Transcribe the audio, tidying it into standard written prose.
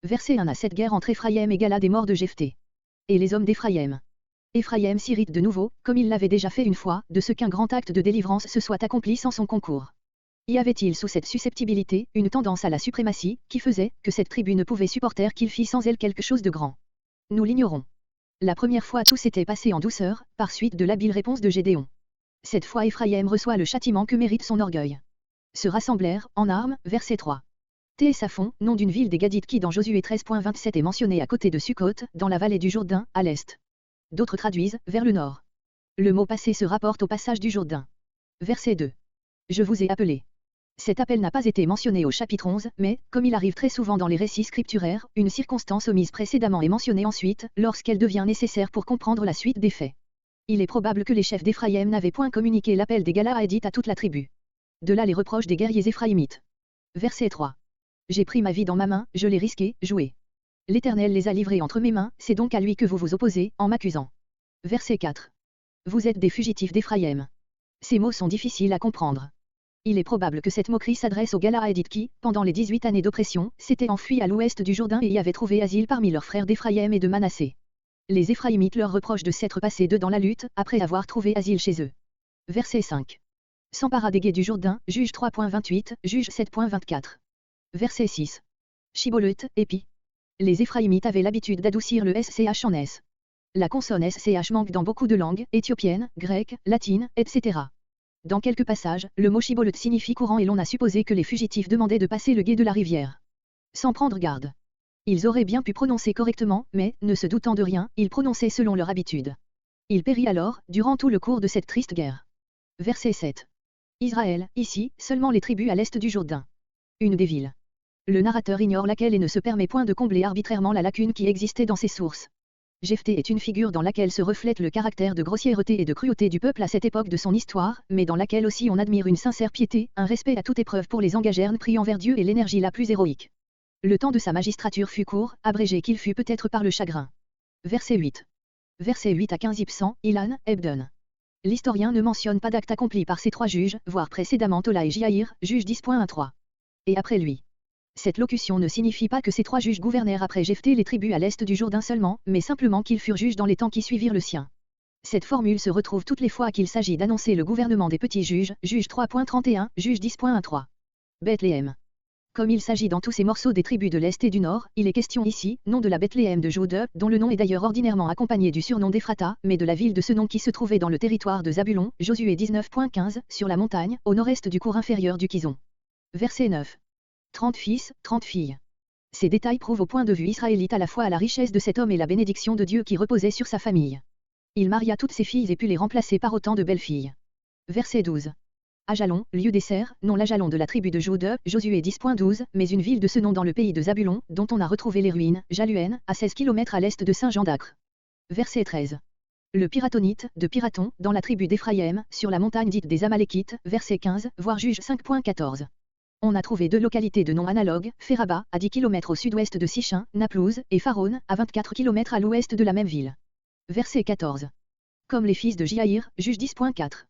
Verset 1 à cette guerre entre Éphraïm et Galad est mort de Jephthé. Et les hommes d'Éphraïm. Éphraïm s'irrite de nouveau, comme il l'avait déjà fait une fois, de ce qu'un grand acte de délivrance se soit accompli sans son concours. Y avait-il sous cette susceptibilité, une tendance à la suprématie, qui faisait que cette tribu ne pouvait supporter qu'il fît sans elle quelque chose de grand? Nous l'ignorons. La première fois tout s'était passé en douceur, par suite de l'habile réponse de Gédéon. Cette fois Éphraïm reçoit le châtiment que mérite son orgueil. Se rassemblèrent, en armes, verset 3. Téésaphon, nom d'une ville des Gadites qui dans Josué 13.27 est mentionné à côté de Sukkot, dans la vallée du Jourdain, à l'est. D'autres traduisent, vers le nord. Le mot passé se rapporte au passage du Jourdain. Verset 2. Je vous ai appelé. Cet appel n'a pas été mentionné au chapitre 11, mais, comme il arrive très souvent dans les récits scripturaires, une circonstance omise précédemment est mentionnée ensuite, lorsqu'elle devient nécessaire pour comprendre la suite des faits. Il est probable que les chefs d'Éphraïm n'avaient point communiqué l'appel des Galaadites à toute la tribu. De là les reproches des guerriers éphraïmites. Verset 3. J'ai pris ma vie dans ma main, je l'ai risquée, jouée. L'Éternel les a livrés entre mes mains, c'est donc à lui que vous vous opposez, en m'accusant. Verset 4. Vous êtes des fugitifs d'Éphraïm. Ces mots sont difficiles à comprendre. Il est probable que cette moquerie s'adresse aux Galaadites qui, pendant les 18 années d'oppression, s'étaient enfuis à l'ouest du Jourdain et y avaient trouvé asile parmi leurs frères d'Éphraïm et de Manassé. Les Éphraïmites leur reprochent de s'être passés d'eux dans la lutte, après avoir trouvé asile chez eux. Verset 5. S'empara des gués du Jourdain, Juge 3.28, Juge 7.24. Verset 6. Shibboleth, épi. Les Éphraïmites avaient l'habitude d'adoucir le SCH en S. La consonne SCH manque dans beaucoup de langues, éthiopiennes, grecques, latines, etc. Dans quelques passages, le mot Shibboleth signifie courant et l'on a supposé que les fugitifs demandaient de passer le gué de la rivière. Sans prendre garde. Ils auraient bien pu prononcer correctement, mais, ne se doutant de rien, ils prononçaient selon leur habitude. Il périt alors, durant tout le cours de cette triste guerre. Verset 7. Israël, ici, seulement les tribus à l'est du Jourdain. Une des villes. Le narrateur ignore laquelle et ne se permet point de combler arbitrairement la lacune qui existait dans ses sources. Jephthé est une figure dans laquelle se reflète le caractère de grossièreté et de cruauté du peuple à cette époque de son histoire, mais dans laquelle aussi on admire une sincère piété, un respect à toute épreuve pour les engagèrent pris envers Dieu et l'énergie la plus héroïque. Le temps de sa magistrature fut court, abrégé qu'il fut peut-être par le chagrin. Verset 8. Verset 8 à 15 Ibsan, Ilan, Ebden. L'historien ne mentionne pas d'acte accompli par ces trois juges, voire précédemment Tola et Jaïr, juge 10.13. Et après lui. Cette locution ne signifie pas que ces trois juges gouvernèrent après Jephthé les tribus à l'est du Jourdain seulement, mais simplement qu'ils furent juges dans les temps qui suivirent le sien. Cette formule se retrouve toutes les fois qu'il s'agit d'annoncer le gouvernement des petits juges, juge 3.31, juge 10.13. Bethléem. Comme il s'agit dans tous ces morceaux des tribus de l'Est et du Nord, il est question ici, non de la Bethléem de Juda, dont le nom est d'ailleurs ordinairement accompagné du surnom d'Ephrata, mais de la ville de ce nom qui se trouvait dans le territoire de Zabulon, Josué 19.15, sur la montagne, au nord-est du cours inférieur du Kison. Verset 9. 30 fils, 30 filles. Ces détails prouvent au point de vue israélite à la fois la richesse de cet homme et la bénédiction de Dieu qui reposait sur sa famille. Il maria toutes ses filles et put les remplacer par autant de belles filles. Verset 12. Ajalon, lieu des serres, non l'Ajalon de la tribu de Juda, Josué 10.12, mais une ville de ce nom dans le pays de Zabulon, dont on a retrouvé les ruines, Jaluén, à 16 km à l'est de Saint-Jean d'Acre. Verset 13. Le Piratonite, de Piraton, dans la tribu d'Éphraïm, sur la montagne dite des Amalékites, verset 15, voire Juge 5.14. On a trouvé deux localités de nom analogues, Feraba, à 10 km au sud-ouest de Sichin, Naplouse, et Pharaon, à 24 km à l'ouest de la même ville. Verset 14. Comme les fils de Jaïr, Juge 10.4.